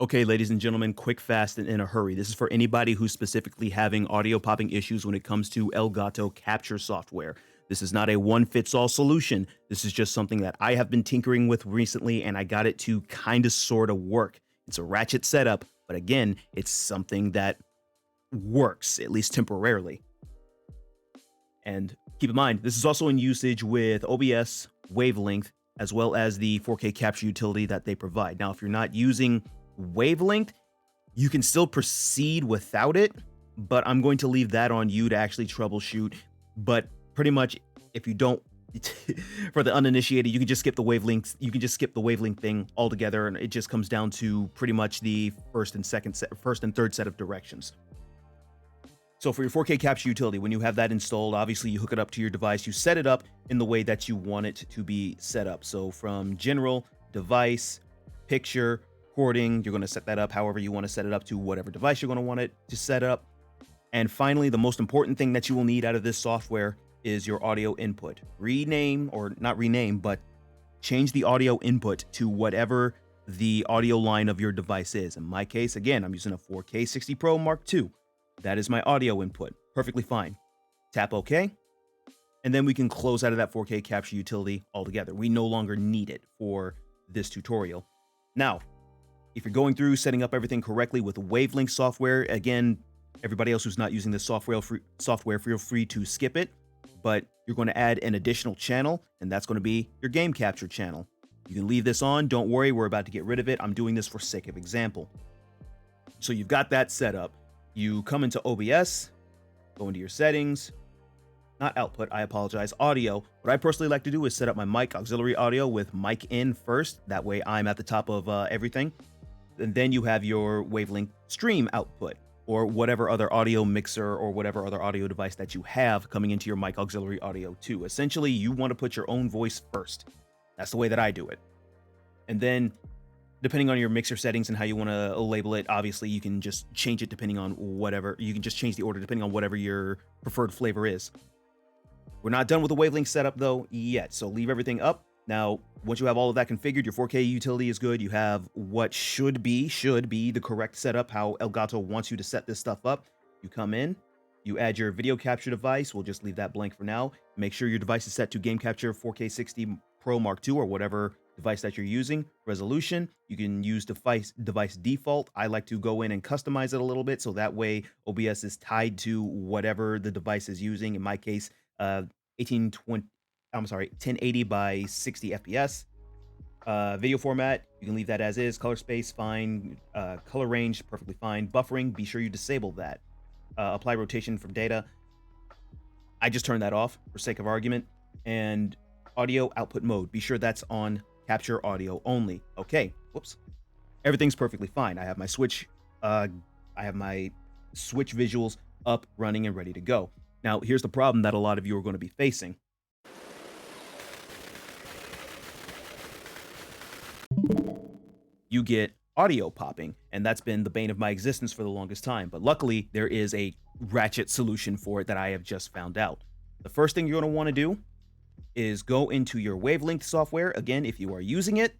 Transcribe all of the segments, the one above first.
Okay, ladies and gentlemen, quick, fast, and in a hurry. This is for anybody who's specifically having audio popping issues when it comes to Elgato capture software. This is not a one-fits-all solution. This is just something that I have been tinkering with recently, and I got it to kind of sort of work. It's a ratchet setup, but again, it's something that works, at least temporarily. And keep in mind, this is also in usage with OBS, Wavelength, as well as the 4K capture utility that they provide. Now, if you're not using Wavelength, you can still proceed without it, but I'm going to leave that on you to actually troubleshoot. But pretty much, if you don't, for the uninitiated, you can just skip the wavelengths. You can just skip the wavelength thing altogether, and it just comes down to pretty much the first and third set of directions. So for your 4K capture utility, when you have that installed, obviously you hook it up to your device. You set it up in the way that you want it to be set up. So from general, device, picture, recording, you're going to set that up however you want to set it up to whatever device you're going to want it to set up. And finally, the most important thing that you will need out of this software is your audio input. Rename, or not rename, but change the audio input to whatever the audio line of your device is. In my case, again, I'm using a 4K 60 Pro Mark II. That is my audio input. Perfectly fine. Tap OK. And then we can close out of that 4K capture utility altogether. We no longer need it for this tutorial. Now, if you're going through setting up everything correctly with Wavelength software, again, everybody else who's not using this software, feel free to skip it. But you're going to add an additional channel, and that's going to be your game capture channel. You can leave this on. Don't worry, we're about to get rid of it. I'm doing this for sake of example. So you've got that set up. You come into OBS, go into your settings, not output, I apologize, audio. What I personally like to do is set up my mic auxiliary audio with mic in first. That way I'm at the top of everything. And then you have your Wavelength stream output, or whatever other audio mixer or whatever other audio device that you have coming into your mic auxiliary audio too. Essentially, you want to put your own voice first. That's the way that I do it. And then depending on your mixer settings and how you want to label it, obviously you can just change it depending on whatever. You can just change the order depending on whatever your preferred flavor is. We're not done with the Wavelength setup though yet, so leave everything up. Now, once you have all of that configured, your 4K utility is good. You have what should be the correct setup, how Elgato wants you to set this stuff up. You come in, you add your video capture device. We'll just leave that blank for now. Make sure your device is set to Game Capture 4K 60 Pro Mark II or whatever device that you're using. Resolution, you can use device default. I like to go in and customize it a little bit, so that way OBS is tied to whatever the device is using. In my case, 1080 by 60 FPS. Video format, you can leave that as is. Color space, fine. Color range, perfectly fine. Buffering, be sure you disable that. Apply rotation from data. I just turned that off for sake of argument. And audio output mode, be sure that's on capture audio only. Okay, whoops. Everything's perfectly fine. I have my switch. Switch visuals up, running, and ready to go. Now, here's the problem that a lot of you are going to be facing. You get audio popping, and that's been the bane of my existence for the longest time. But luckily, there is a ratchet solution for it that I have just found out. The first thing you're going to want to do is go into your Wavelength software. Again, if you are using it,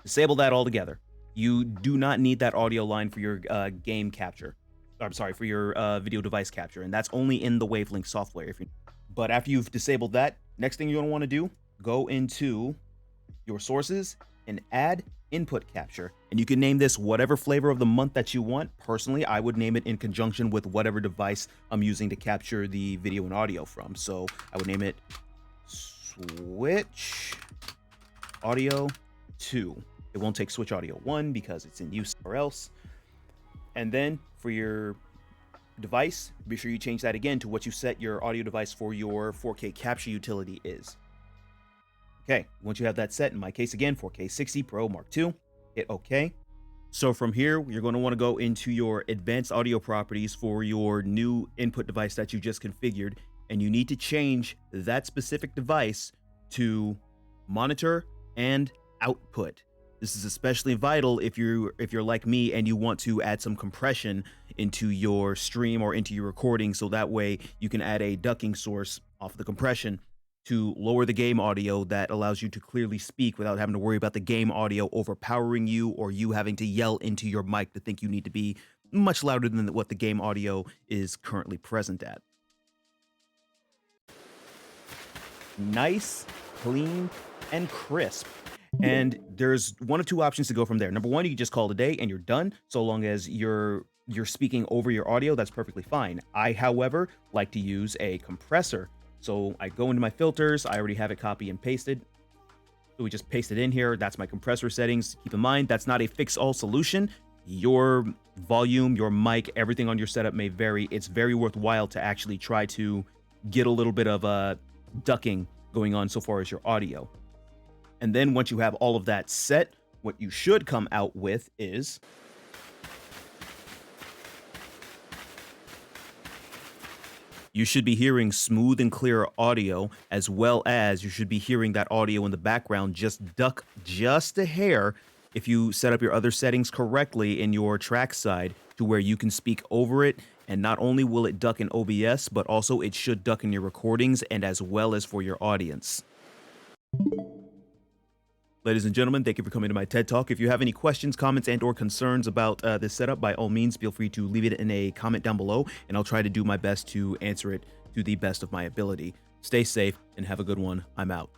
disable that altogether. You do not need that audio line for your game capture. I'm sorry, for your video device capture, and that's only in the Wavelength software. But after you've disabled that, next thing you're going to want to do, go into your sources and add input capture, and you can name this whatever flavor of the month that you want. Personally, I would name it in conjunction with whatever device I'm using to capture the video and audio from. So I would name it Switch Audio 2. It won't take Switch Audio 1 because it's in use somewhere else. And then for your device, be sure you change that again to what you set your audio device for your 4K capture utility is. Okay, once you have that set, in my case again, 4K 60 Pro Mark II, hit OK. So from here, you're going to want to go into your advanced audio properties for your new input device that you just configured, and you need to change that specific device to monitor and output. This is especially vital if you're like me and you want to add some compression into your stream or into your recording, so that way you can add a ducking source off the compression to lower the game audio that allows you to clearly speak without having to worry about the game audio overpowering you or you having to yell into your mic to think you need to be much louder than what the game audio is currently present at. Nice, clean, and crisp. And there's one of two options to go from there. Number one, you can just call it a day and you're done. So long as you're speaking over your audio, that's perfectly fine. I, however, like to use a compressor. So I go into my filters. I already have it copy and pasted. So we just paste it in here. That's my compressor settings. Keep in mind, that's not a fix-all solution. Your volume, your mic, everything on your setup may vary. It's very worthwhile to actually try to get a little bit of ducking going on so far as your audio. And then once you have all of that set, what you should come out with is you should be hearing smooth and clear audio, as well as you should be hearing that audio in the background just duck just a hair if you set up your other settings correctly in your track side to where you can speak over it. And not only will it duck in OBS, but also it should duck in your recordings and as well as for your audience. Ladies and gentlemen, thank you for coming to my TED Talk. If you have any questions, comments, and or concerns about this setup, by all means, feel free to leave it in a comment down below, and I'll try to do my best to answer it to the best of my ability. Stay safe and have a good one. I'm out.